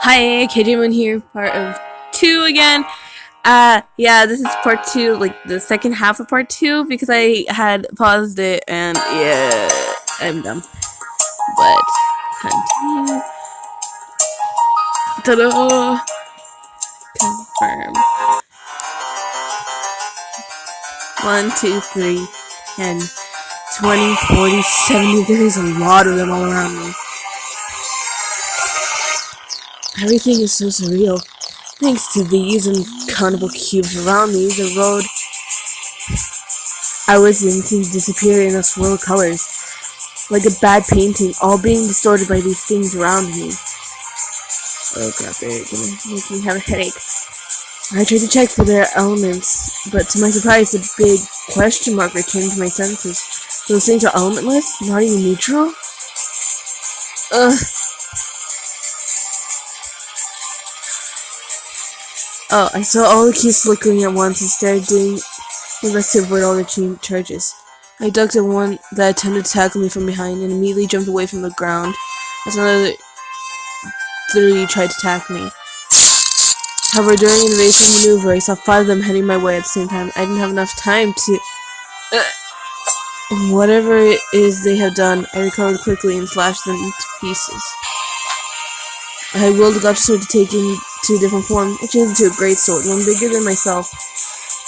Hi, KJ1 here, part of 2 again. Yeah, this is part 2, like the second half of part 2, because I had paused it and yeah, I'm dumb. But, continue. Ta-da! Confirm. 1, 2, 3, 10, 20, 40, 70, there's a lot of them all around me. Everything is so surreal. Thanks to these uncountable cubes around me, the road I was in seemed to disappear in a swirl of colors, like a bad painting, all being distorted by these things around me. Oh crap, they're gonna make me have a headache. I tried to check for their elements, but to my surprise, a big question mark returned to my senses. Those things are elementless? Not even neutral? Ugh. Oh, I saw all the keys flickering at once and started doing my best to avoid all the charges. I ducked at one that attempted to tackle me from behind and immediately jumped away from the ground as another 3 tried to attack me. However, during an evasive maneuver, I saw 5 of them heading my way at the same time. I didn't have enough time to... Whatever it is they have done, I recovered quickly and slashed them into pieces. I willed the Gacha sword to take into a different form. It changed into a great sword, one bigger than myself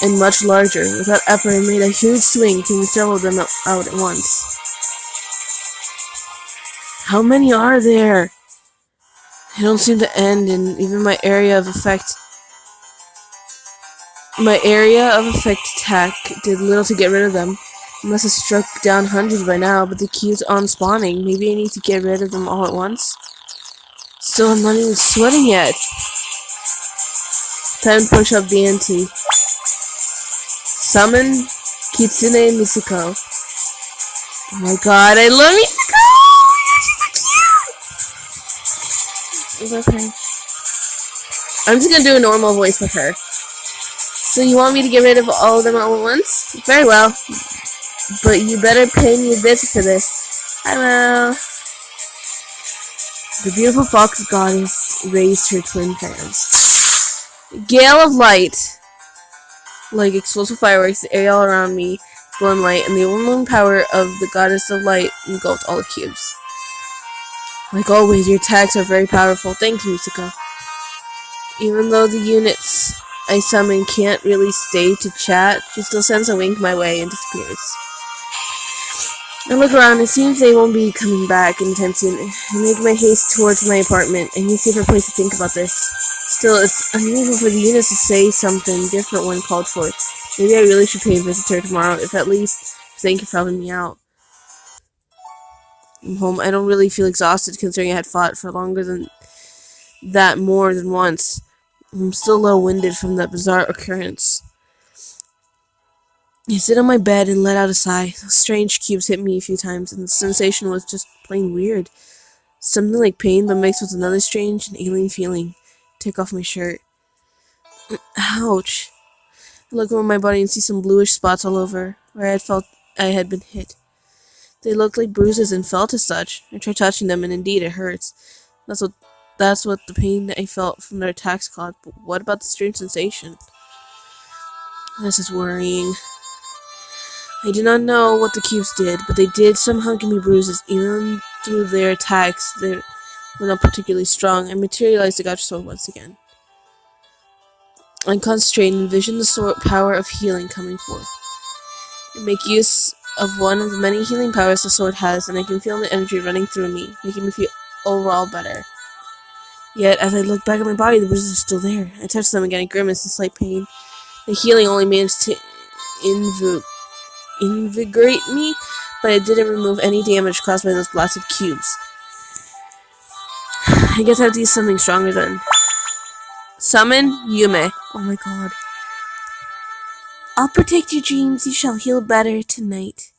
and much larger. Without effort, I made a huge swing, taking several of them out at once. How many are there? They don't seem to end, and even my area of effect attack did little to get rid of them. I must have struck down hundreds by now, but they keep on spawning. Maybe I need to get rid of them all at once. Still, I'm not even sweating yet. Time to push up the ante. Summon Kitsune Mitsuko. Oh my god, I love Mitsuko! It's okay. I'm just gonna do a normal voice with her. So you want me to get rid of all of them all at once? Very well. But you better pay me a visit for this. I will. The beautiful fox goddess raised her twin fans. Gale of light. Like explosive fireworks, the area all around me glowing light, and the overwhelming power of the goddess of light engulfed all the cubes. Like always, your attacks are very powerful. Thank you, Mitsuko. Even though the units I summon can't really stay to chat, she still sends a wink my way and disappears. I look around, it seems they won't be coming back anytime soon. I make my haste towards my apartment. I need to give her a place to think about this. Still, it's unusual for the units to say something different when called for. Maybe I really should pay a visit to her tomorrow, if at least thank you for helping me out. I'm home. I don't really feel exhausted considering I had fought for longer than that more than once. I'm still a little winded from that bizarre occurrence. I sit on my bed and let out a sigh. Those strange cubes hit me a few times, and the sensation was just plain weird. Something like pain, but mixed with another strange and alien feeling. Take off my shirt. Ouch. I look over my body and see some bluish spots all over, where I felt I had been hit. They looked like bruises and felt as such. I tried touching them, and indeed it hurts. That's what the pain I felt from their attacks caused, but what about the strange sensation? This is worrying. I do not know what the cubes did, but they did somehow give me bruises, even through their attacks that were not particularly strong. I materialized the Gacha sword once again. I concentrate and envision the sword power of healing coming forth. I make use of one of the many healing powers the sword has, and I can feel the energy running through me, making me feel overall better. Yet, as I look back at my body, the bruises are still there. I touch them again, I grimace in slight pain. The healing only managed to invigorate me, but it didn't remove any damage caused by those blasted cubes. I guess I have to use something stronger then. Summon Yume. Oh my god. I'll protect your dreams. You shall heal better tonight.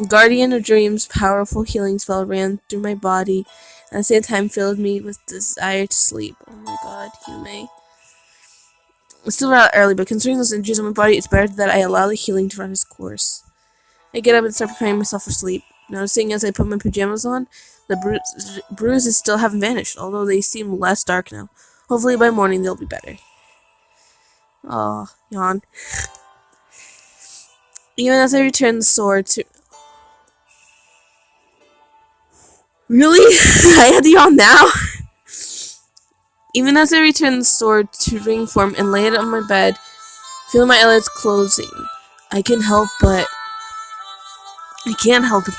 Guardian of Dreams' powerful healing spell ran through my body, and at the same time filled me with desire to sleep. Oh my god, Yume. It's still rather early, but considering those injuries on my body, it's better that I allow the healing to run its course. I get up and start preparing myself for sleep. Noticing as I put my pajamas on, The bruises still haven't vanished, although they seem less dark now. Hopefully by morning they'll be better. Oh, yawn. Even as I return the sword to... Really? I had to yawn now? Even as I return the sword to ring form and lay it on my bed, feel my eyelids closing, I can't help but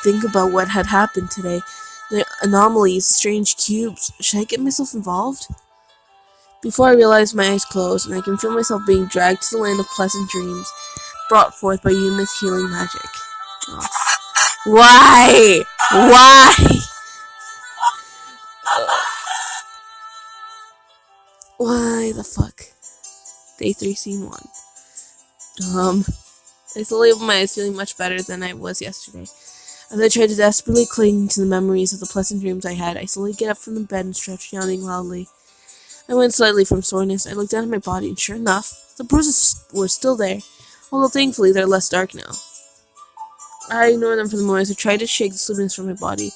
think about what had happened today. The anomalies, strange cubes. Should I get myself involved? Before I realize, my eyes close, and I can feel myself being dragged to the land of pleasant dreams, brought forth by Yuna's healing magic. Oh. Why? Why? Why the fuck? Day 3, scene 1. I slowly opened my eyes, feeling much better than I was yesterday. As I tried to desperately cling to the memories of the pleasant dreams I had, I slowly get up from the bed and stretch, yawning loudly. I went slightly from soreness. I looked down at my body, and sure enough, the bruises were still there, although thankfully they're less dark now. I ignored them for the moment as I tried to shake the sleepiness from my body.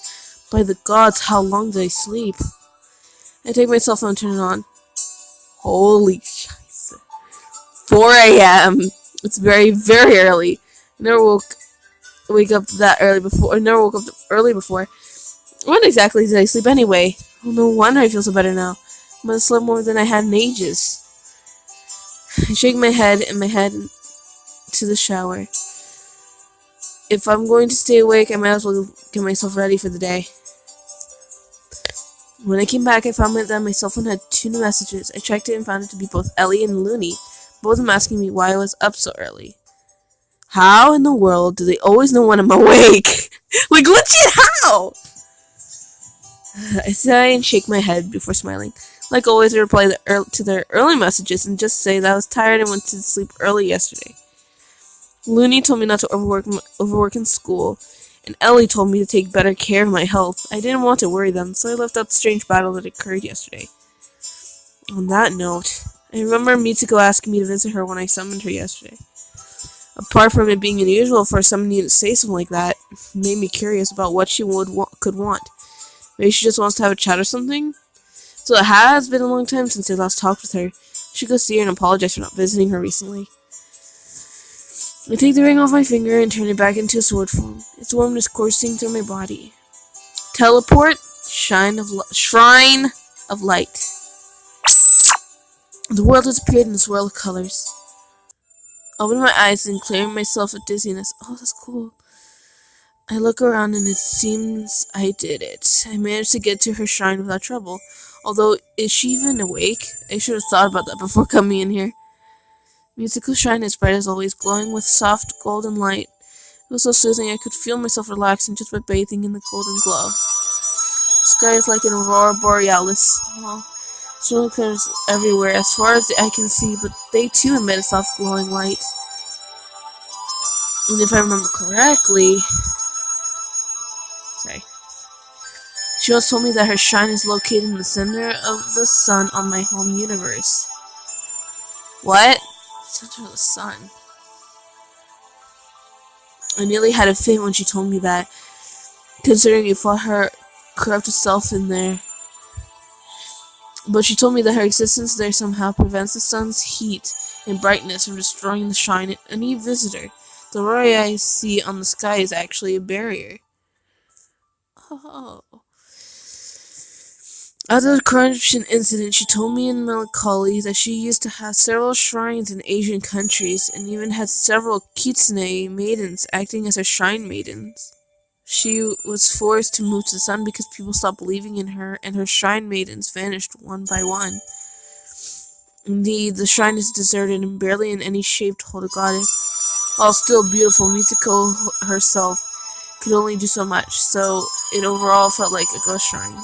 By the gods, how long did I sleep? I take my cell phone and turn it on. Holy shit. 4 a.m. It's very, very early. I never woke up early before. When exactly did I sleep anyway? Oh, no wonder I feel so better now. I must have slept more than I had in ages. I shake my head and to the shower. If I'm going to stay awake, I might as well get myself ready for the day. When I came back, I found that my cell phone had 2 new messages. I checked it and found it to be both Ellie and Looney, both of them asking me why I was up so early. How in the world do they always know when I'm awake? Like, legit, how? I sigh and shake my head before smiling. Like always, I reply to their early messages and just say that I was tired and went to sleep early yesterday. Looney told me not to overwork in school, and Ellie told me to take better care of my health. I didn't want to worry them, so I left out the strange battle that occurred yesterday. On that note, I remember Mitsuko asking me to visit her when I summoned her yesterday. Apart from it being unusual for someone to say something like that, it made me curious about what she could want. Maybe she just wants to have a chat or something? So it has been a long time since I last talked with her. I should go see her and apologize for not visiting her recently. I take the ring off my finger and turn it back into a sword form. Its warmness coursing through my body. Teleport, shrine of light. The world has appeared in a swirl of colors. Opening my eyes and clearing myself of dizziness. Oh, that's cool. I look around and it seems I did it. I managed to get to her shrine without trouble. Although, is she even awake? I should have thought about that before coming in here. Mitsuko's shrine is bright as always, glowing with soft golden light. It was so soothing I could feel myself relaxing just by bathing in the golden glow. The sky is like an aurora borealis. Oh, snow clouds everywhere as far as the eye can see, but they too emit a soft glowing light. And if I remember correctly... She once told me that her shrine is located in the center of the sun on my home universe. What? Center of the sun. I nearly had a fit when she told me that, considering you fought her corrupted self in there. But she told me that her existence there somehow prevents the sun's heat and brightness from destroying the shrine and any visitor. The aurora I see on the sky is actually a barrier. Oh. After the corruption incident, she told me in melancholy that she used to have several shrines in Asian countries and even had several kitsune maidens acting as her shrine maidens. She was forced to move to the sun because people stopped believing in her and her shrine maidens vanished one by one. Indeed, the shrine is deserted and barely in any shape to hold a goddess. While still beautiful, Mitsuko herself could only do so much, so it overall felt like a ghost shrine.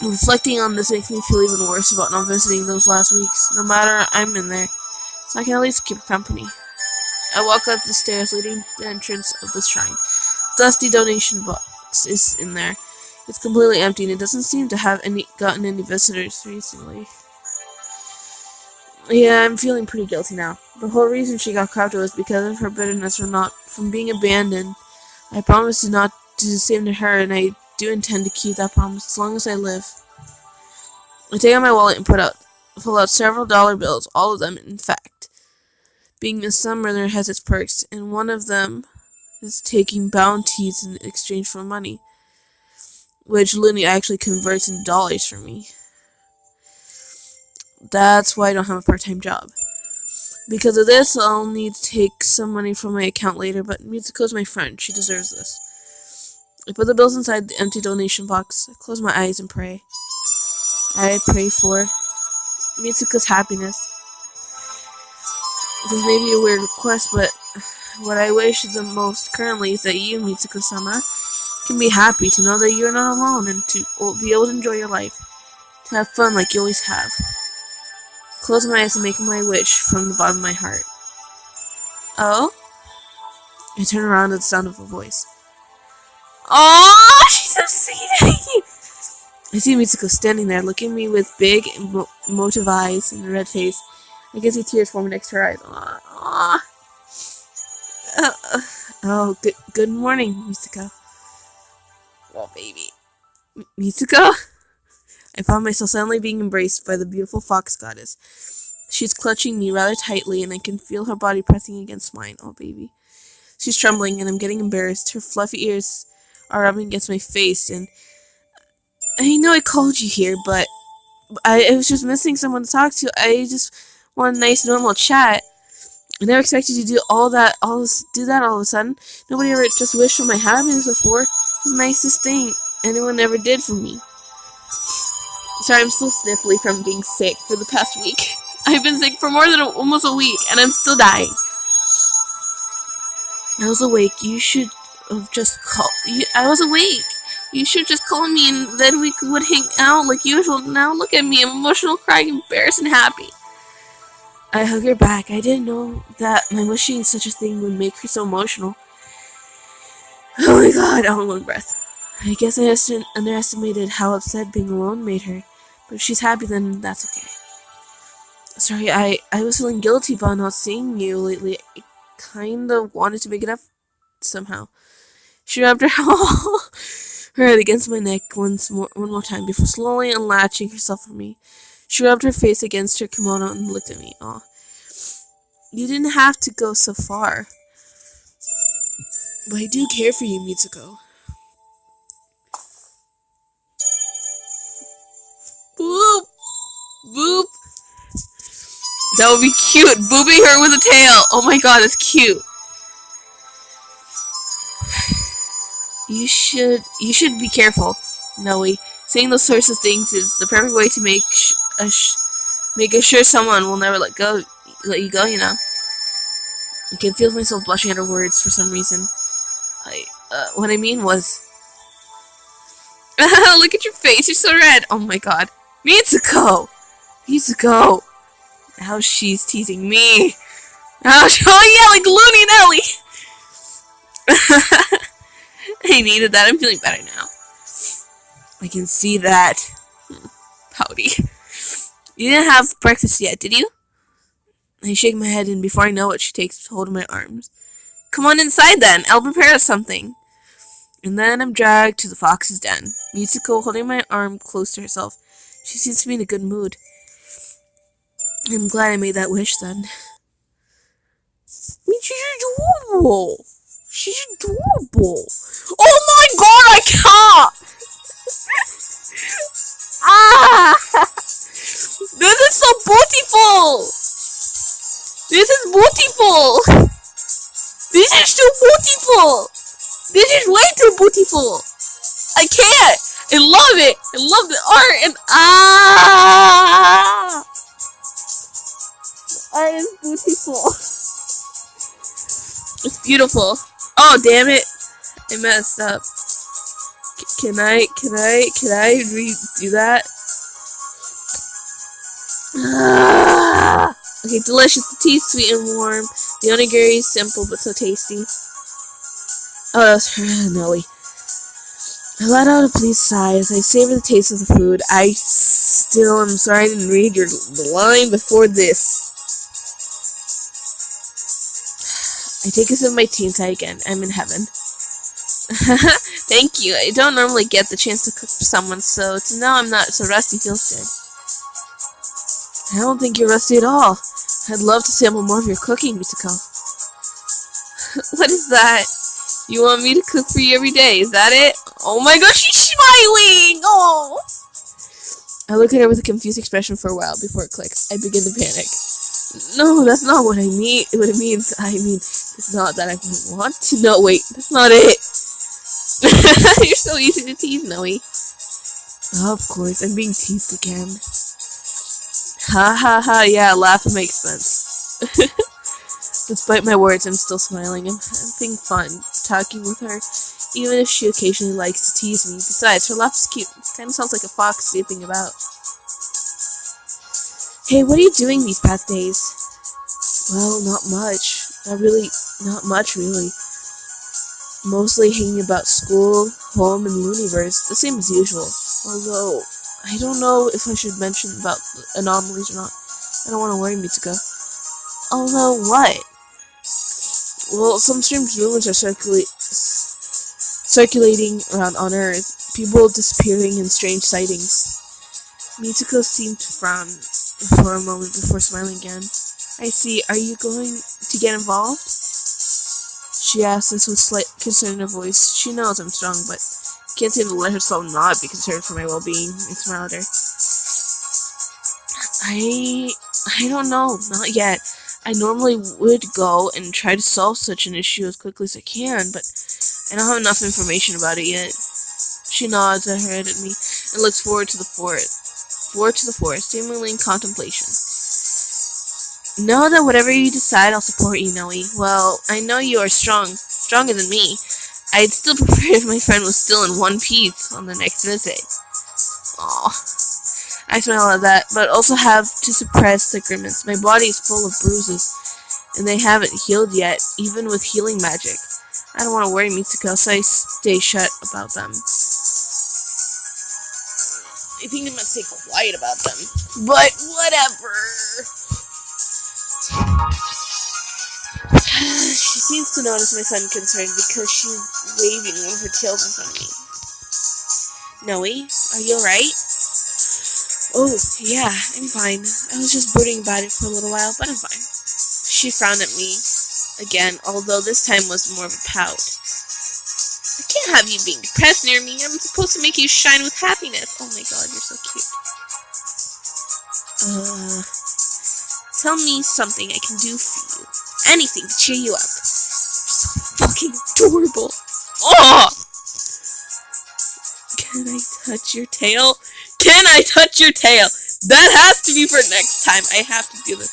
Reflecting on this makes me feel even worse about not visiting those last weeks. No matter, I'm in there, so I can at least keep company. I walk up the stairs leading to the entrance of the shrine. Dusty donation box is in there. It's completely empty and it doesn't seem to have gotten any visitors recently. Yeah, I'm feeling pretty guilty now. The whole reason she got corrupted was because of her bitterness from being abandoned. I promised to not do the same to her, and I do intend to keep that promise as long as I live. I take out my wallet and pull out several dollar bills, all of them, in fact. Being a son-murderer has its perks, and one of them is taking bounties in exchange for money, which Looney actually converts into dollars for me. That's why I don't have a part-time job. Because of this, I'll need to take some money from my account later, but Mitsuko's my friend. She deserves this. I put the bills inside the empty donation box. I close my eyes and pray. I pray for Mitsuko's happiness. This may be a weird request, but what I wish the most currently is that you, Mitsuko-sama, can be happy to know that you're not alone and to be able to enjoy your life, to have fun like you always have. Close my eyes and make my wish from the bottom of my heart. Oh? I turn around at the sound of a voice. Oh, she's so sweet! I see Mitsuko standing there, looking at me with big, emotive eyes and a red face. I can see tears forming next to her eyes. Oh, good morning, Mitsuko. Oh, baby. Mitsuko? I found myself suddenly being embraced by the beautiful fox goddess. She's clutching me rather tightly, and I can feel her body pressing against mine. Oh, baby. She's trembling, and I'm getting embarrassed. Her fluffy ears are rubbing against my face, and I know I called you here, but I was just missing someone to talk to. I just want a nice, normal chat. I never expected you to do that all of a sudden. Nobody ever just wished for my happiness before. It was the nicest thing anyone ever did for me. Sorry, I'm still sniffly from being sick for the past week. I've been sick for more than almost a week, and I'm still dying. I was awake. You should have just called. I was awake. You should just call me, and then we would hang out like usual. Now look at me. I'm emotional, crying, embarrassed, and happy. I hug her back. I didn't know that my wishing such a thing would make her so emotional. Oh my god, I'm a long breath. I guess I underestimated how upset being alone made her. But if she's happy, then that's okay. Sorry, I was feeling guilty about not seeing you lately. I kinda wanted to make it up somehow. She rubbed her head against my neck one more time before slowly unlatching herself from me. She rubbed her face against her kimono and looked at me. Aw. You didn't have to go so far. But I do care for you, Mitsuko. Boop! Boop! That would be cute. Booping her with a tail. Oh my god, that's cute. You should be careful, Noe. Saying those sorts of things is the perfect way to make sure someone will never let you go, you know. I can feel myself blushing at her words for some reason. What I mean was... Look at your face, you're so red! Oh my god. Mitsuko! Mitsuko! Now she's teasing me. Oh yeah, like Looney and Ellie! I needed that, I'm feeling better now. I can see that. Pouty. You didn't have breakfast yet, did you? I shake my head, and before I know it, she takes hold of my arms. Come on inside then, I'll prepare us something. And then I'm dragged to the fox's den. Mitsuko holding my arm close to herself. She seems to be in a good mood. I'm glad I made that wish then. I mean, she's adorable. She's adorable. Oh my god, I can't! This is so beautiful! This is beautiful! This is too beautiful! This is way too beautiful! I can't! I love it! I love the art and the art is beautiful. It's beautiful. Oh damn it! I messed up. Can I redo that? Okay, delicious. The tea sweet and warm. The onigiri is simple but so tasty. Oh, that's Noe. I let out a pleased sigh as I savor the taste of the food. I still am sorry I didn't read the line before this. I take a sip of my tea and sigh again. I'm in heaven. Thank you. I don't normally get the chance to cook for someone, so to know I'm not so rusty feels good. I don't think you're rusty at all. I'd love to sample more of your cooking, Mitsuko. What is that? You want me to cook for you every day, is that it? Oh my gosh, she's smiling! Oh! I look at her with a confused expression for a while before it clicks. I begin to panic. No, that's not what I mean. What it means. I mean, it's not that I want to. No, wait, that's not it. You're so easy to tease, Noe. Of course, I'm being teased again. Ha ha ha, yeah, laugh at my expense. Despite my words, I'm still smiling. I'm having fun talking with her, even if she occasionally likes to tease me. Besides, her laugh is cute. It kind of sounds like a fox zipping about. Hey, what are you doing these past days? Well, not much. Not much, really. Mostly hanging about school, home, and Looniverse, the same as usual. Although, I don't know if I should mention about the anomalies or not. I don't want to worry Mitsuko. Although, what? Well, some strange rumors are circulating around on Earth. People disappearing and strange sightings. Mitsuko seemed to frown for a moment before smiling again. I see. Are you going to get involved? She asked this with slight concern in her voice. She knows I'm strong, but can't seem to let herself not be concerned for my well-being. I smiled at her. I don't know. Not yet. I normally would go and try to solve such an issue as quickly as I can, but I don't have enough information about it yet. She nods her head at me and looks forward to the forest, seemingly in contemplation. Know that whatever you decide, I'll support you, Noe. Well, I know you are stronger than me. I'd still prefer if my friend was still in one piece on the next visit. Aww. I smile at that, but also have to suppress the grimace. My body is full of bruises, and they haven't healed yet, even with healing magic. I don't want to worry Mitsuko, so I stay shut about them. I think I must stay quiet about them. But whatever. She seems to notice my sudden concern because she's waving one of her tails in front of me. Noe, are you alright? Oh, yeah, I'm fine. I was just brooding about it for a little while, but I'm fine. She frowned at me again, although this time was more of a pout. I can't have you being depressed near me. I'm supposed to make you shine with happiness. Oh my god, you're so cute. Tell me something I can do for you. Anything to cheer you up. You're so fucking adorable. Oh! Can I touch your tail? Can I touch your tail? That has to be for next time. I have to do this.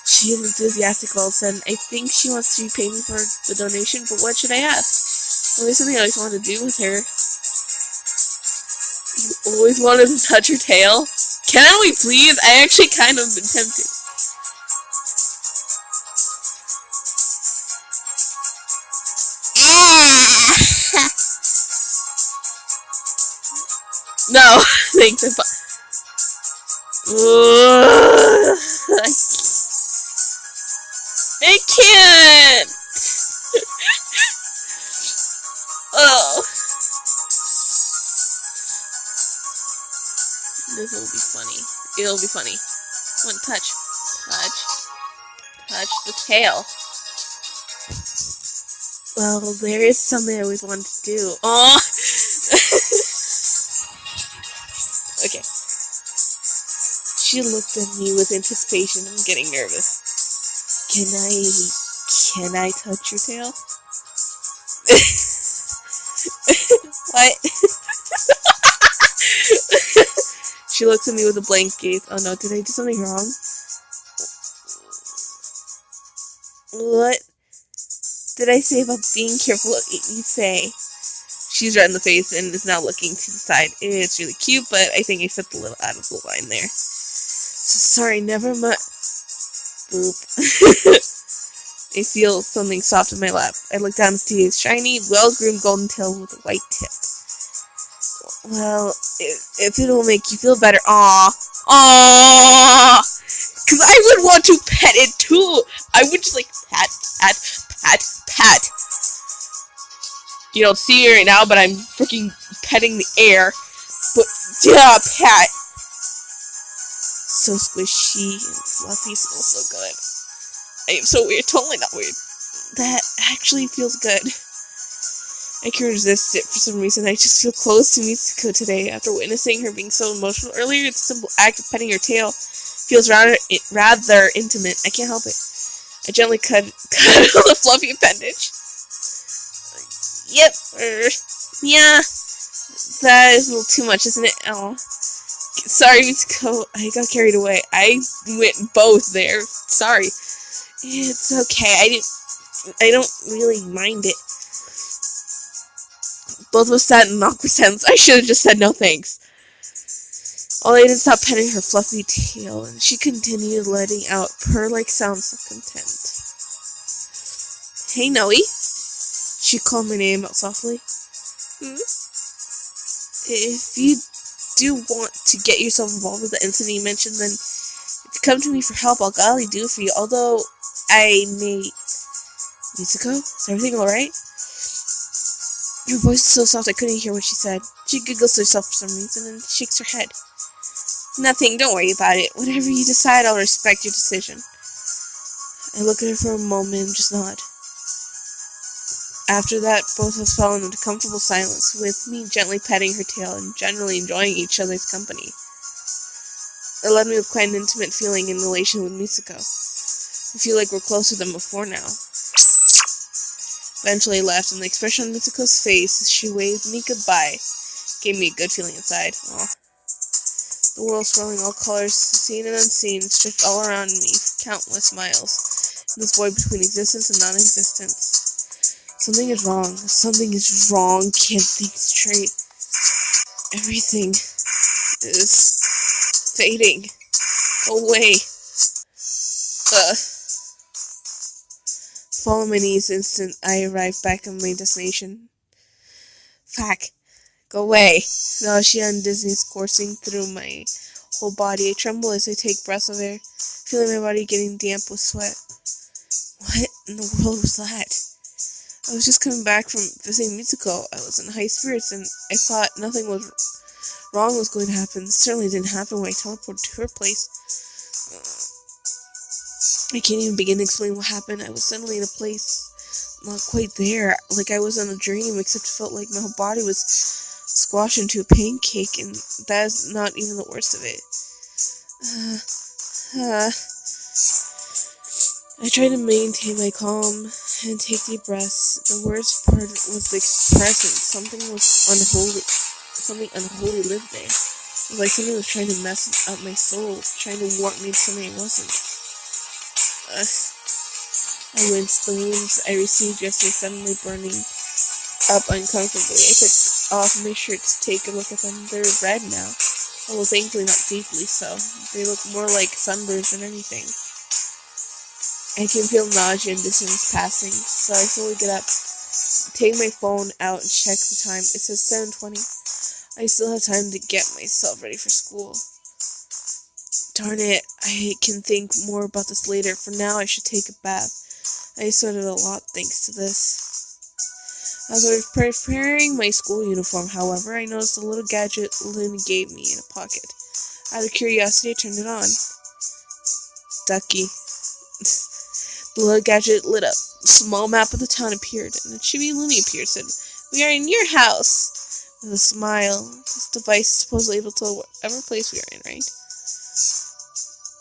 She is enthusiastic all of a sudden. I think she wants to repay me for the donation, but what should I ask? Well, there's something I always wanted to do with her. You always wanted to touch her tail? Can we please? I actually kind of been tempted. No, thanks. I can't. Oh, this will be funny. It'll be funny. One touch the tail. Well, there is something I always wanted to do. Oh. Okay. She looked at me with anticipation. I'm getting nervous. Can I touch your tail? What? She looks at me with a blank gaze. Oh no, did I do something wrong? What did I say about being careful what you say? She's red in the face and is now looking to the side. It's really cute, but I think I stepped a little out of the line there. So sorry, never mind. Boop. I feel something soft in my lap. I look down to see a shiny, well-groomed golden tail with a white tip. Well, if it'll make you feel better, aww, because I would want to pet it too. I would just like pat. You don't see me right now, but I'm freaking petting the air. But yeah, pat. So squishy and fluffy, smells so good. I am so weird, totally not weird. That actually feels good. I can't resist it for some reason. I just feel close to Mitsuko today. After witnessing her being so emotional earlier, the simple act of petting her tail feels rather intimate. I can't help it. I gently cuddle the fluffy appendage. Yep. Yeah. That is a little too much, isn't it? Oh. Sorry, Mitsuko. I got carried away. I went both there. Sorry. It's okay. I don't really mind it. Both of us sat in awkward silence. I should have just said no thanks. Ollie didn't stop petting her fluffy tail, and she continued letting out purr-like sounds of content. Hey, Noe. She called my name out softly. If you do want to get yourself involved with the incident you mentioned, then if you come to me for help, I'll gladly do it for you. Although I may... Mitsuko, is everything alright? Her voice is so soft I couldn't hear what she said. She giggles to herself for some reason and shakes her head. Nothing, don't worry about it. Whatever you decide, I'll respect your decision. I look at her for a moment and just nod. After that, both of us fell into comfortable silence, with me gently petting her tail and generally enjoying each other's company. It left me with quite an intimate feeling in relation with Mitsuko. I feel like we're closer than before now. Eventually left, and the expression on Mitsuko's face as she waved me goodbye gave me a good feeling inside. Aww. The world swirling all colors, seen and unseen, stretched all around me for countless miles, in this void between existence and non-existence. Something is wrong. Something is wrong. Can't think straight. Everything is fading away. Fall on my knees the instant I arrive back at my destination. Fuck. Go away. Nausea and dizziness coursing through my whole body. I tremble as I take breaths of air, feeling my body getting damp with sweat. What in the world was that? I was just coming back from visiting Mitsuko. I was in high spirits, and I thought nothing wrong was going to happen. This certainly didn't happen when I teleported to her place. I can't even begin to explain what happened. I was suddenly in a place not quite there, like I was in a dream, except it felt like my whole body was squashed into a pancake, and that is not even the worst of it. I tried to maintain my calm and take deep breaths. The worst part was the presence. Something unholy lived there. It was like something was trying to mess up my soul, trying to warp me to something I wasn't. I winced. The wounds I received yesterday suddenly burning up uncomfortably. I took off my shirt to take a look at them. They're red now, although thankfully not deeply so. They look more like sunburns than anything. I can feel nausea and dizziness passing, so I slowly get up, take my phone out and check the time. It says 7:20. I still have time to get myself ready for school. Darn it, I can think more about this later. For now, I should take a bath. I sweated a lot thanks to this. As I was preparing my school uniform, however, I noticed a little gadget Luna gave me in a pocket. Out of curiosity, I turned it on. Ducky. The little gadget lit up. A small map of the town appeared, and a chibi Looney appeared, said, "We are in your house." With a smile, this device is supposedly able to tell whatever place we are in, right?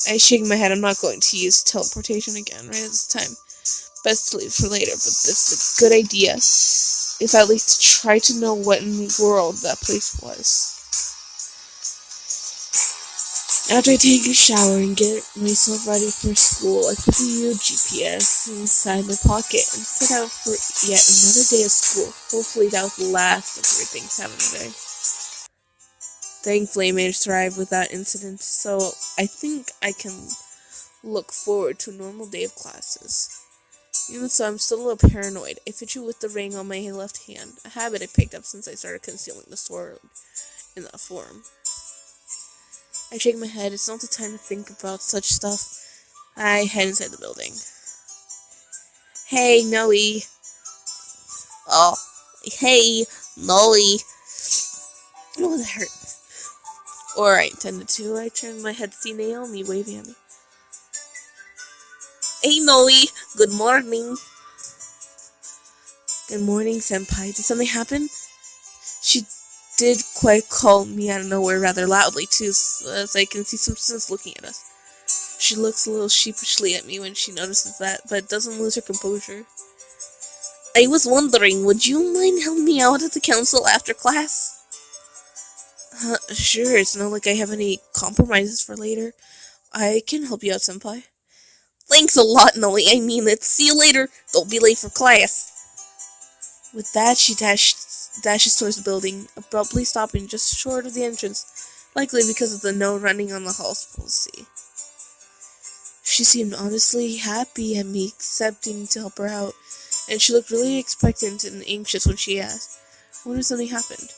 I shake my head. I'm not going to use teleportation again right at this time. Best to leave for later, but this is a good idea. If at least to try to know what in the world that place was. After I take a shower and get myself ready for school, I put the GPS inside my pocket and set out for yet another day of school. Hopefully that was the last of weird things happening today. Thankfully I managed to arrive without incident, so I think I can look forward to a normal day of classes. Even so, I'm still a little paranoid. I fidget with the ring on my left hand, a habit I picked up since I started concealing the sword in that form. I shake my head. It's not the time to think about such stuff. I head inside the building. Hey, Noe. Oh, Hey, Nolly. Oh, that hurt. Or I intended to. I turned my head to see Naomi waving at me. Hey, Nolly. Good morning. Good morning, Senpai. Did something happen? She did quite call me out of nowhere rather loudly, too, as I can see some students looking at us. She looks a little sheepishly at me when she notices that, but doesn't lose her composure. I was wondering, would you mind helping me out at the council after class? Sure, it's not like I have any compromises for later. I can help you out, Senpai. Thanks a lot, Nolly. I mean it. See you later. Don't be late for class. With that, she dashes towards the building, abruptly stopping just short of the entrance, likely because of the no running on the hall's policy. She seemed honestly happy at me accepting to help her out, and she looked really expectant and anxious when she asked, "When if something happened?"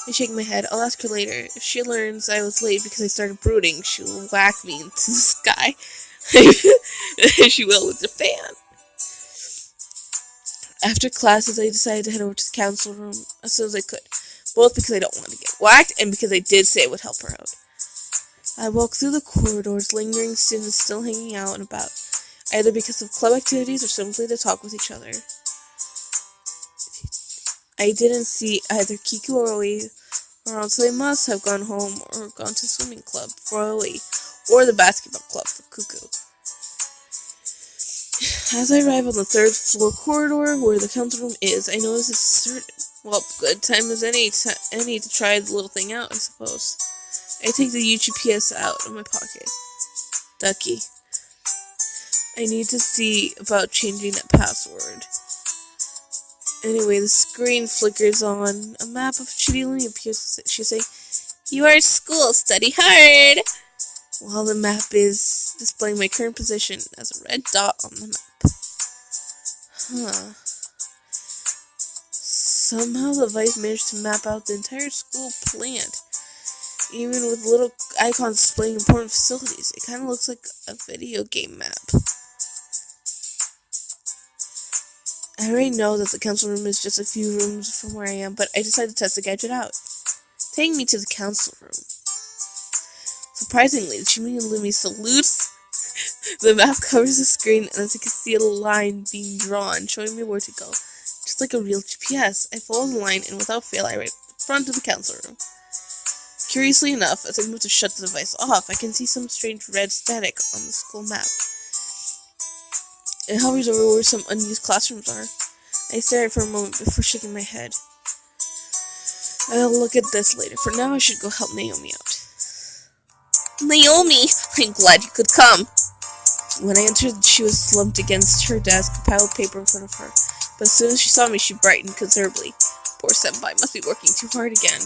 I shake my head. I'll ask her later. If she learns I was late because I started brooding, she'll whack me into the sky. She will with the fan. After classes, I decided to head over to the council room as soon as I could, both because I don't want to get whacked and because I did say I would help her out. I walked through the corridors, lingering students still hanging out and about, either because of club activities or simply to talk with each other. I didn't see either Kiku or Oi around, so they must have gone home or gone to the swimming club for Oi, or the basketball club for Kuku. As I arrive on the third floor corridor where the council room is, I notice it's deserted. Well, good time as any to try the little thing out, I suppose. I take the UGPS out of my pocket. Ducky. I need to see about changing that password. Anyway, the screen flickers on. A map of Chidilini appears. She say, "You are at school, study hard!" While the map is displaying my current position as a red dot on the map. Somehow the Vice managed to map out the entire school plant, even with little icons displaying important facilities. It kind of looks like a video game map. I already know that the council room is just a few rooms from where I am, but I decided to test the gadget out. Taking me to the council room. Surprisingly, the Chimney Lumi salutes. The map covers the screen, and as I can see a line being drawn, showing me where to go. Just like a real GPS, I follow the line, and without fail, I reach the front of the council room. Curiously enough, as I move to shut the device off, I can see some strange red static on the school map. It hovers over where some unused classrooms are. I stare at it for a moment before shaking my head. I'll look at this later. For now, I should go help Naomi out. Naomi! I'm glad you could come! When I entered, she was slumped against her desk, a pile of paper in front of her. But as soon as she saw me, she brightened considerably. Poor Senpai must be working too hard again.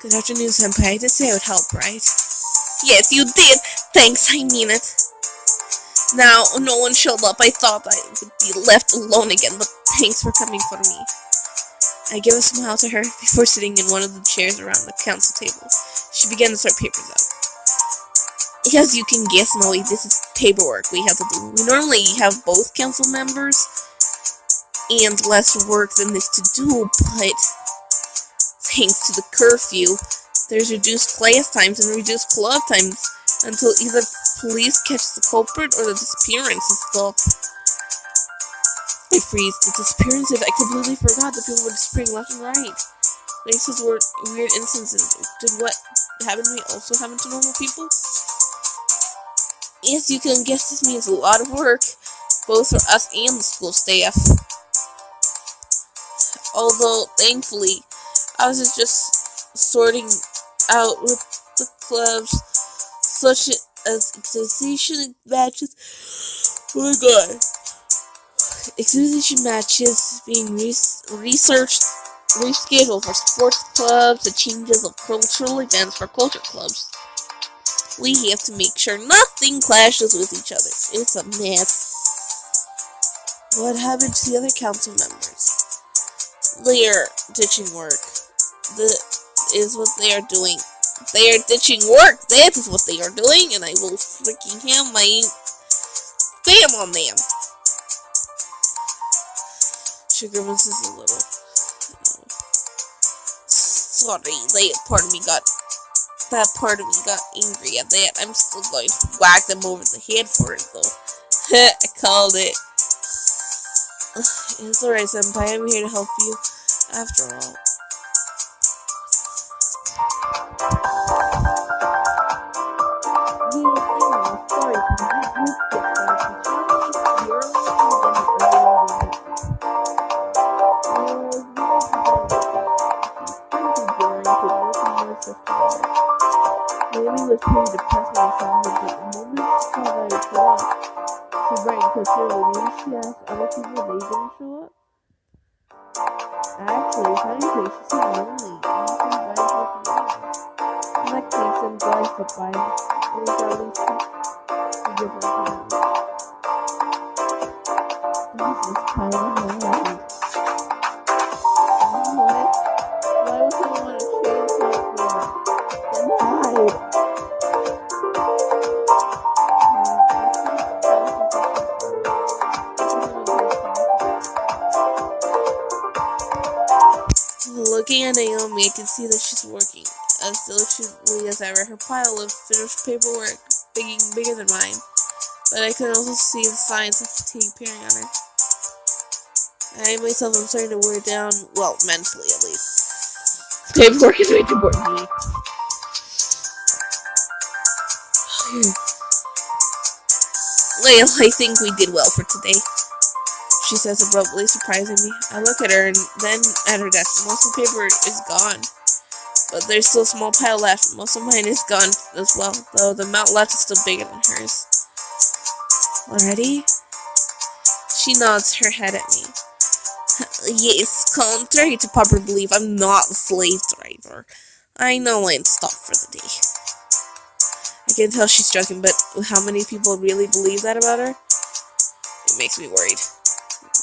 Good afternoon, Senpai. I did say I would help, right? Yes, you did! Thanks, I mean it. Now, no one showed up. I thought I would be left alone again, but thanks for coming for me. I give a smile to her before sitting in one of the chairs around the council table. She began to sort papers out. As you can guess, Molly, this is paperwork we have to do. We normally have both council members and less work than this to do, but thanks to the curfew, there's reduced class times and reduced club times until either police catches the culprit or the disappearance is stopped. I freeze. The disappearances, I completely forgot that people were disappearing left and right. These were weird instances. Did what happened to me also happen to normal people? Yes, you can guess this means a lot of work, both for us and the school staff. Although, thankfully, I was just sorting out with the clubs, such as exhibition matches. Oh my god. Exhibition matches being researched, rescheduled for sports clubs, the changes of cultural events for culture clubs. We have to make sure nothing clashes with each other. It's a mess. What happened to the other council members? They're ditching work. That is what they are doing. They are ditching work. That is what they are doing, and I will freaking have my spam on them. She grimaces a little. Sorry, that part of me got angry at that. I'm still going to whack them over the head for it, though. I called it. It's alright, Senpai. I'm here to help you. After all. Yeah, I know. Sorry, I missed it, but you're Maybe was pretty depressed when I saw her, but the moment she saw that I showed up, she brightened considerably. Maybe she asked other people they didn't show up? Actually, if anything, she seemed lonely. And some guys looking at her. In that case, some guys stopped by. It was at least a different time. This is kind of mad. What? Why would someone want to change that for? Denied. Looking at Naomi, I can see that she's working as diligently as ever. Her pile of finished paperwork bigger than mine, but I can also see the signs of fatigue appearing on her. I myself am starting to wear down, well, mentally at least. Paperwork is way too important to me. Well, I think we did well for today, she says abruptly, surprising me. I look at her and then at her desk. Most of the paper is gone, but there's still a small pile left. Most of mine is gone as well, though the amount left is still bigger than hers. Already? She nods her head at me. Yes, contrary to popular belief, I'm not a slave driver. I know when to stop for the day. I can tell she's joking, but how many people really believe that about her? It makes me worried.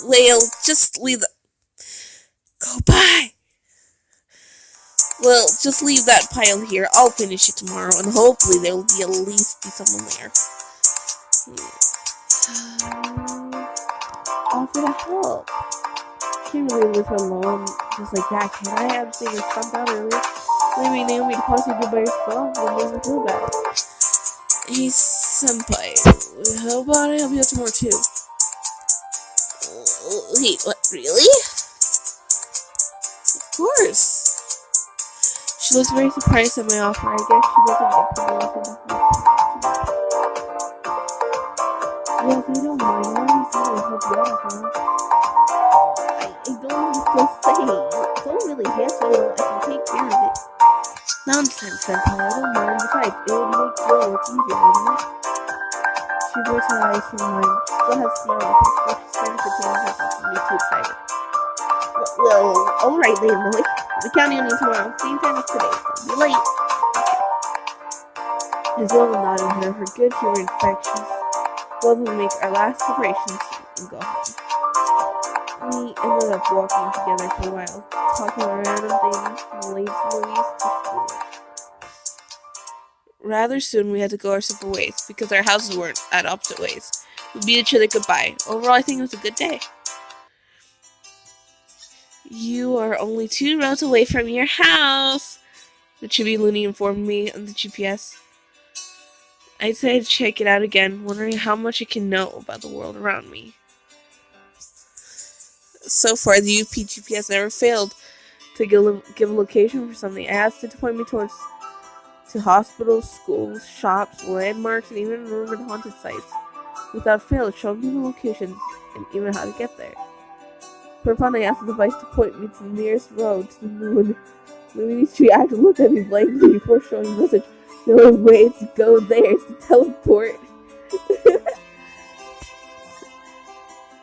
Well, just leave the... Go by! Well, just leave that pile here. I'll finish it tomorrow, and hopefully there will be at least someone there. Offer to help. Can't really leave her alone just like that, can I? I'm saying I stopped out earlier. Maybe Naomi to possibly do by yourself will make me feel bad. Hey, Senpai. How about I help you out tomorrow, too? Wait, what? Really? Of course. She looks very surprised at my offer. I guess she doesn't get to know anything. Yeah, if you don't mind, why don't you say I'll help you out with her? I don't just say. Don't really have to. I can take care of it. Nonsense, Senpai. I don't mind. Besides, it would make your work easier, wouldn't it? She averts her eyes from mine. She still has a smile on her face, but she's starting to pretend herself to be too excited. Well, alright then, boy. The county union tomorrow. Same time as today. Don't be late. His little nodded her. Her good humor infectious. Both of them make our last preparations and go home. We ended up walking together for a while, talking about random things from latest movies to school. Rather soon we had to go our separate ways, because our houses weren't at opposite ways. We bid each other goodbye. Overall, I think it was a good day. You are only 2 roads away from your house, the Chibi Looney informed me on the GPS. I decided to check it out again, wondering how much it can know about the world around me. So far, the UP GPS never failed to give a location for something. I asked it to point me to hospitals, schools, shops, landmarks, and even rumored haunted sites. Without fail, it showed me the locations and even how to get there. Whereupon I asked the device to point me to the nearest road to the moon. Lumine's reactor looked at me blankly before showing the message. The only way to go there is to teleport.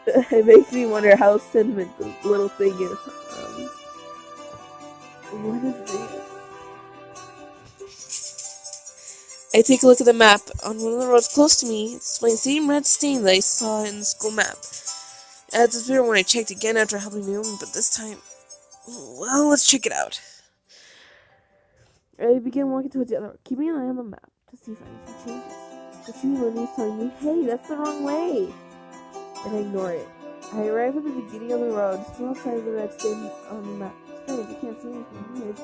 It makes me wonder how sentimental the little thing is. What is this? I take a look at the map. On one of the roads close to me, it's the same red stain that I saw in the school map. It had disappeared when I checked again after helping Naomi, but this time... Well, let's check it out. I began walking towards the other road, keeping an eye on the map to see if anything changes. The Chibi Looney is telling me, hey, that's the wrong way! And I ignore it. I arrive at the beginning of the road, still outside of the red stain on the map. Strange, I can't see anything weird.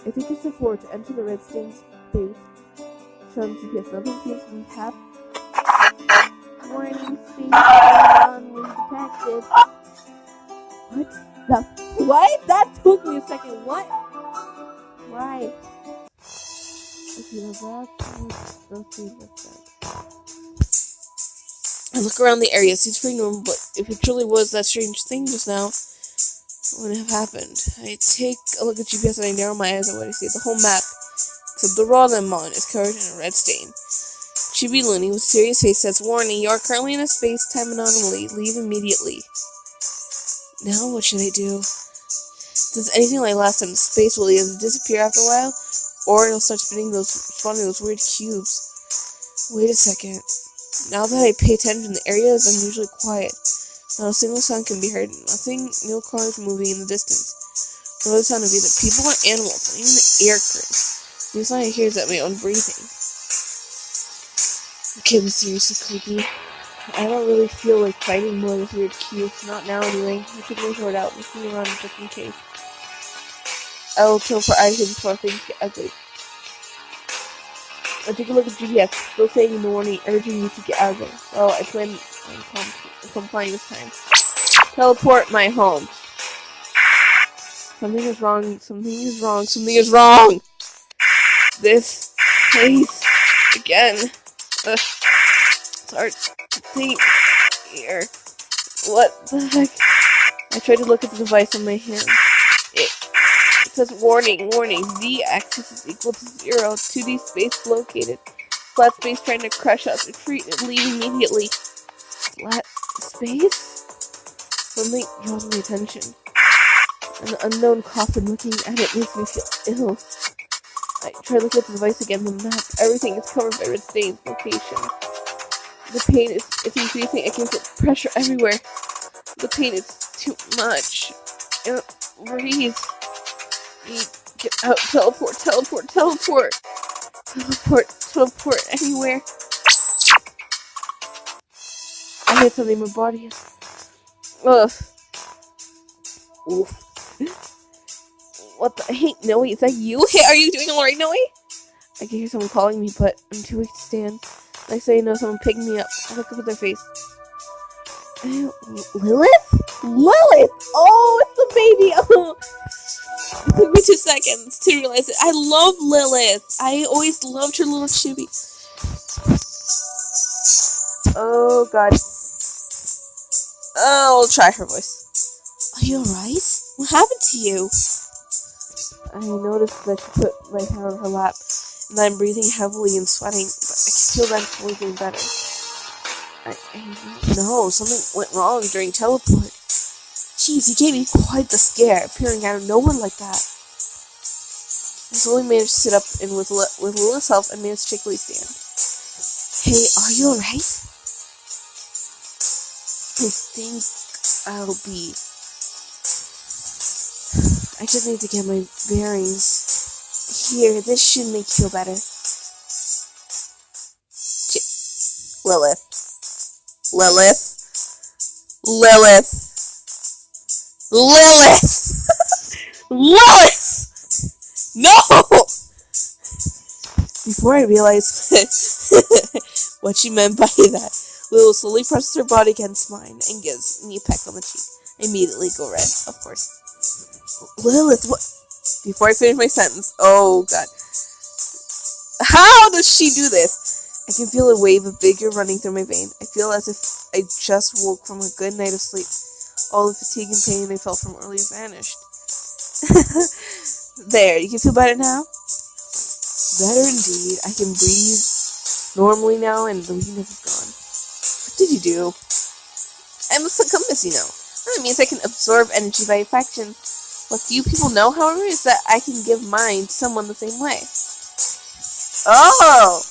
I take a step forward to enter the red stain space. Showing GPS, nothing seems to be happening. Warning, space anomaly detected. What? That took me a second. What? Why? Okay, that's what I look around the area. It seems pretty normal, but if it truly was that strange thing just now, what would have happened? I take a look at GPS and I narrow my eyes at what I see. The whole map, except the road I'm on, is covered in a red stain. Chibi Looney with serious face says, "Warning, you are currently in a space-time anomaly. Leave immediately." Now what should I do? Does anything like last time, space will either disappear after a while, or it'll start spawning those weird cubes. Wait a second. Now that I pay attention, the area is unusually quiet. Not a single sound can be heard. Nothing, no cars moving in the distance. No other sound of either people or animals, not even the air currents. The only sound I hear is that my own breathing. Okay, this is seriously creepy. I don't really feel like fighting more with weird cubes. Not now, anyway. I take my sword out, looking around just in case. I'll teleport out here before things get ugly. I take a look at GPS, still saying in the warning, urging me to get out of there. Well, I plan on complying this time. Teleport my home. Something is wrong. Something is wrong. Something is wrong. This place again. It's hard to think here. What the heck? I tried to look at the device on my hand. It says warning, Z-axis is equal to 0. 2D space located. Flat space trying to crush us. Retreat and leave immediately. Flat space? Something draws my attention. An unknown coffin. Looking at it makes me feel ill. I try looking at the device again. The map. Everything is covered by red stains. Location. The pain is increasing. I can feel pressure everywhere. The pain is too much. Breathe. Get out. Teleport anywhere. I hit something. My body is. Ugh. Oof. What the? Hey, Noe, is that you? Hey, are you doing alright, Noe? I can hear someone calling me, but I'm too weak to stand. I say no, someone picked me up. I look up at their face. Lilith? Lilith! Oh, it's the baby! Oh. It took me 2 seconds to realize it. I love Lilith. I always loved her little chibi. Oh, God. I'll try her voice. Are you alright? What happened to you? I noticed that she put my hand on her lap, and I'm breathing heavily and sweating, but I can feel that it's only getting better. I don't know, something went wrong during teleport. Jeez, he gave me quite the scare, appearing out of nowhere like that. I slowly managed to sit up, and with Lilith's help, I managed to shakily stand. Hey, are you alright? I think I'll be. I just need to get my bearings. Here, this should make you feel better. Lilith. No! Before I realized what she meant by that, Lilith slowly presses her body against mine and gives me a peck on the cheek. I immediately go red, of course. Lilith, what? Before I finish my sentence, oh God. How does she do this? I can feel a wave of vigor running through my veins. I feel as if I just woke from a good night of sleep. All the fatigue and pain I felt from earlier vanished. There, you can feel better now? Better indeed. I can breathe normally now and the weakness is gone. What did you do? I'm a compass, you know. That means I can absorb energy by affection. What few people know, however, is that I can give mine to someone the same way. Oh!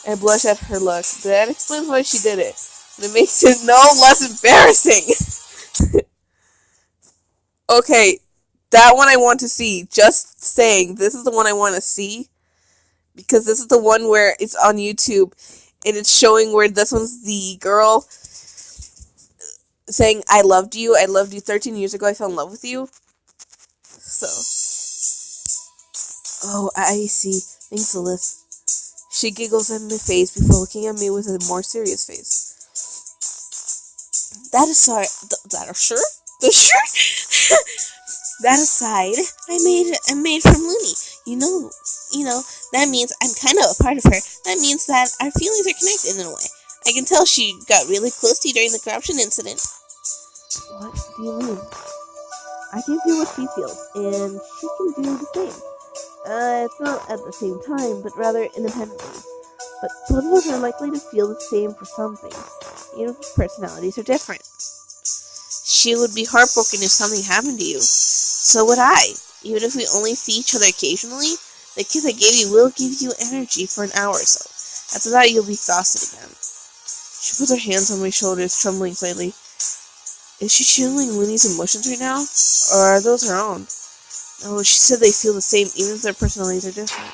I blush at her look. That explains why she did it. But it makes it no less embarrassing. Okay, that one I want to see. Just saying, this is the one I want to see. Because this is the one where it's on YouTube. And it's showing where this one's the girl. saying, I loved you 13 years ago, I fell in love with you. So, oh, I see. Thanks, Lilith. She giggles in my face before looking at me with a more serious face. That aside, sure? The sure? That aside, I'm made from Looney. You know, that means I'm kind of a part of her. That means that our feelings are connected in a way. I can tell she got really close to you during the corruption incident. What do you mean? I can feel what she feels, and she can do the same. It's not at the same time, but rather independently. But both of us are likely to feel the same for something, even if personalities are different. She would be heartbroken if something happened to you. So would I. Even if we only see each other occasionally, the kiss I gave you will give you energy for an hour or so. After that, you'll be exhausted again. She puts her hands on my shoulders, trembling slightly. Is she channeling Looney's emotions right now? Or are those her own? No, she said they feel the same, even if their personalities are different.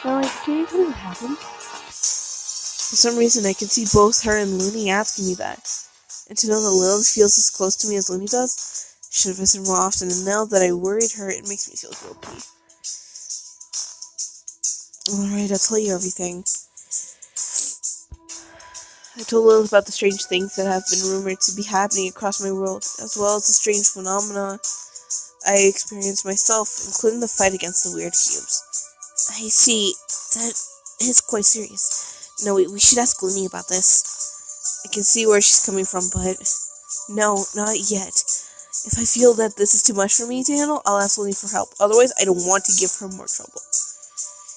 Now, can you tell me what happened? For some reason, I can see both her and Looney asking me that. And to know that Lilith feels as close to me as Looney does, I should have visited more often, and now that I worried her, it makes me feel guilty. Alright, I'll tell you everything. I told Lilith about the strange things that have been rumored to be happening across my world, as well as the strange phenomena I experienced myself, including the fight against the weird cubes. I see. That is quite serious. No, we should ask Looney about this. I can see where she's coming from, but no, not yet. If I feel that this is too much for me to handle, I'll ask Looney for help. Otherwise, I don't want to give her more trouble.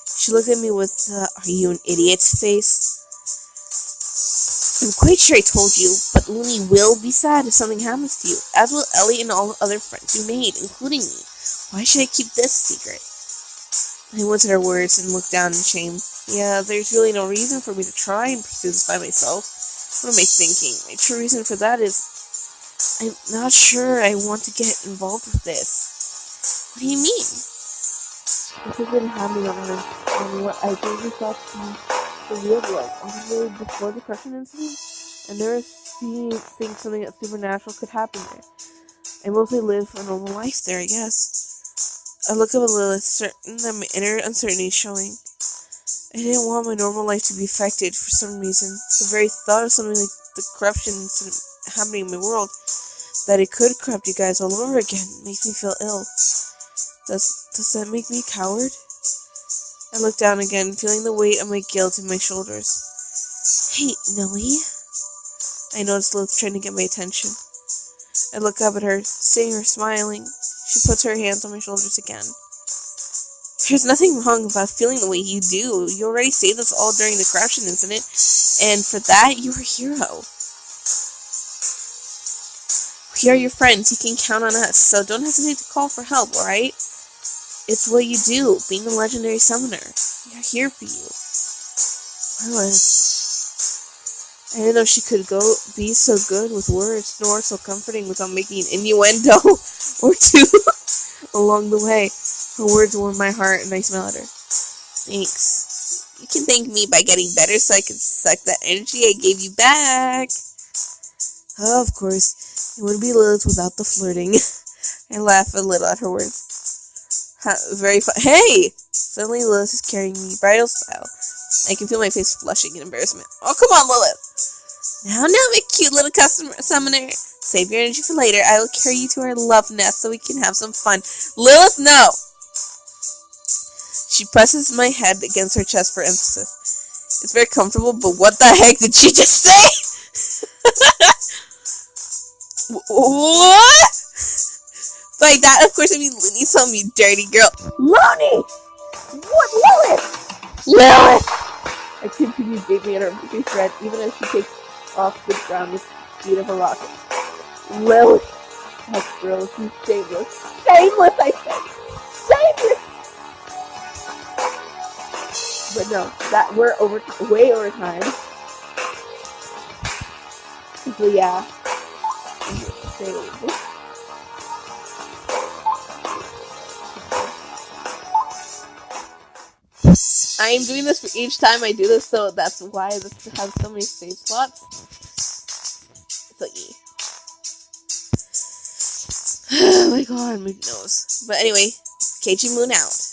She looked at me with, are you an idiot's face? I'm quite sure I told you, but Looney will be sad if something happens to you, as will Ellie and all the other friends you made, including me. Why should I keep this secret? I looked at her words and looked down in shame. Yeah, there's really no reason for me to try and pursue this by myself. What am I thinking? My true reason for that is I'm not sure I want to get involved with this. What do you mean? This has been happening on Earth, and what I really thought to be the real world, all the way before the Crushing incident, and never think something supernatural could happen there. I mostly live a normal life there, I guess. I look up at Lilith, certain that my inner uncertainty is showing. I didn't want my normal life to be affected for some reason. The very thought of something like the corruption incident happening in my world, that it could corrupt you guys all over again, makes me feel ill. Does that make me a coward? I look down again, feeling the weight of my guilt in my shoulders. Hey, Nellie. I notice Lilith trying to get my attention. I look up at her, seeing her smiling. She puts her hands on my shoulders again. There's nothing wrong about feeling the way you do. You already saved us all during the corruption incident, and for that, you're a hero. We are your friends. You can count on us, so don't hesitate to call for help, alright? It's what you do, being a legendary summoner. We are here for you. Lilith. I didn't know she could be so good with words, nor so comforting without making an innuendo or two along the way. Her words warmed my heart, and I smiled at her. Thanks. You can thank me by getting better so I can suck that energy I gave you back. Oh, of course. It wouldn't be Lilith without the flirting. I laugh a little at her words. Very fun. Hey! Suddenly Lilith is carrying me, bridal style. I can feel my face flushing in embarrassment. Oh, come on, Lilith! Now, my cute little summoner. Save your energy for later. I will carry you to our love nest so we can have some fun. Lilith, no! She presses my head against her chest for emphasis. It's very comfortable, but what the heck did she just say? What? By that, of course, I mean Looney saw me, dirty girl. Looney! What, Lilith? Lilith! I continue digging at her booty thread, even as she takes off the ground with the speed of a rocket. Lilith! That girl, she's shameless. Shameless, I say! Shameless! But no, that we're way over time. So yeah. Shameless. I am doing this for each time I do this, so that's why this has so many save slots. So yeah. Oh my god, my nose. But anyway, KG Moon out.